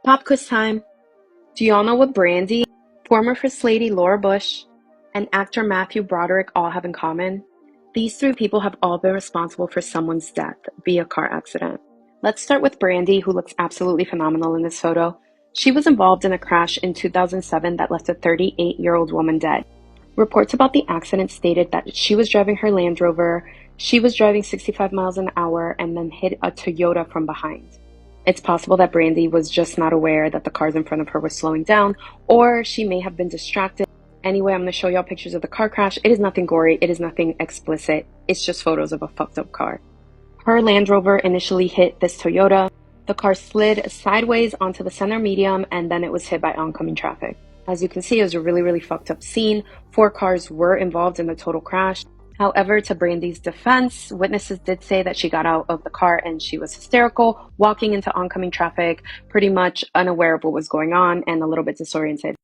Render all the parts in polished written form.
Pop quiz time. Do y'all know what Brandy, former First Lady Laura Bush, and actor Matthew Broderick all have in common? These three people have all been responsible for someone's death via car accident. Let's start with Brandy, who looks absolutely phenomenal in this photo. She was involved in a crash in 2007 that left a 38-year-old woman dead. Reports about the accident stated that she was driving her Land Rover, she was driving 65 miles an hour, and then hit a Toyota from behind. It's possible that Brandy was just not aware that the cars in front of her were slowing down, or she may have been distracted. Anyway, I'm going to show y'all pictures of the car crash. It is nothing gory, it is nothing explicit. It's just photos of a fucked up car. Her Land Rover initially hit this Toyota. The car slid sideways onto the center median, and then it was hit by oncoming traffic. As you can see, it was a really fucked up scene. 4 cars were involved in the total crash. However, to Brandy's defense, witnesses did say that she got out of the car and she was hysterical, walking into oncoming traffic, pretty much unaware of what was going on and a little bit disoriented.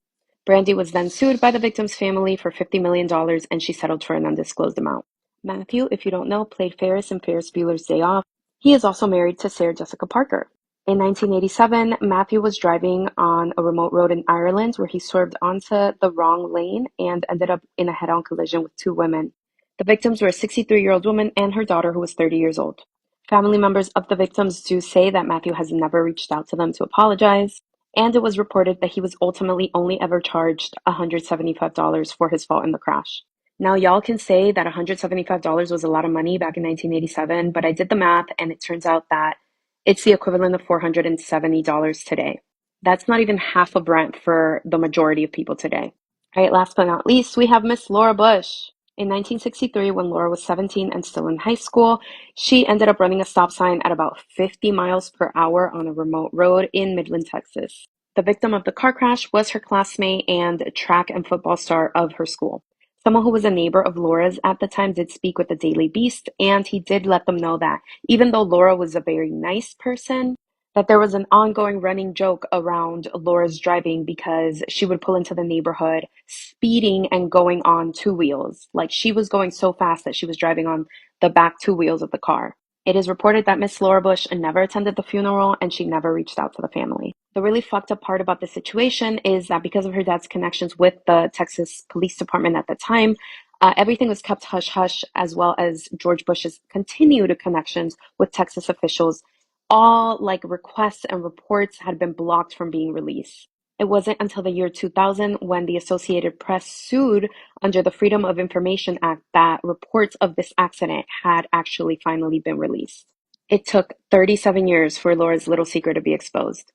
Brandy was then sued by the victim's family for $50 million and she settled for an undisclosed amount. Matthew, if you don't know, played Ferris in Ferris Bueller's Day Off. He is also married to Sarah Jessica Parker. In 1987, Matthew was driving on a remote road in Ireland where he swerved onto the wrong lane and ended up in a head-on collision with 2 women. The victims were a 63-year-old woman and her daughter, who was 30 years old. Family members of the victims do say that Matthew has never reached out to them to apologize, and it was reported that he was ultimately only ever charged $175 for his fault in the crash. Now, y'all can say that $175 was a lot of money back in 1987, but I did the math and it turns out that it's the equivalent of $470 today. That's not even half of rent for the majority of people today. All right, last but not least, we have Miss Laura Bush. In 1963, when Laura was 17 and still in high school, she ended up running a stop sign at about 50 miles per hour on a remote road in Midland, Texas. The victim of the car crash was her classmate and track and football star of her school. Someone who was a neighbor of Laura's at the time did speak with the Daily Beast, and he did let them know that even though Laura was a very nice person, that there was an ongoing running joke around Laura's driving because she would pull into the neighborhood speeding and going on 2 wheels. Like she was going so fast that she was driving on the back 2 wheels of the car. It is reported that Miss Laura Bush never attended the funeral and she never reached out to the family. The really fucked up part about the situation is that because of her dad's connections with the Texas Police Department at the time, everything was kept hush hush, as well as George Bush's continued connections with Texas officials. All like requests and reports had been blocked from being released. It wasn't until the year 2000 when the Associated Press sued under the Freedom of Information Act that reports of this accident had actually finally been released. It took 37 years for Laura's little secret to be exposed.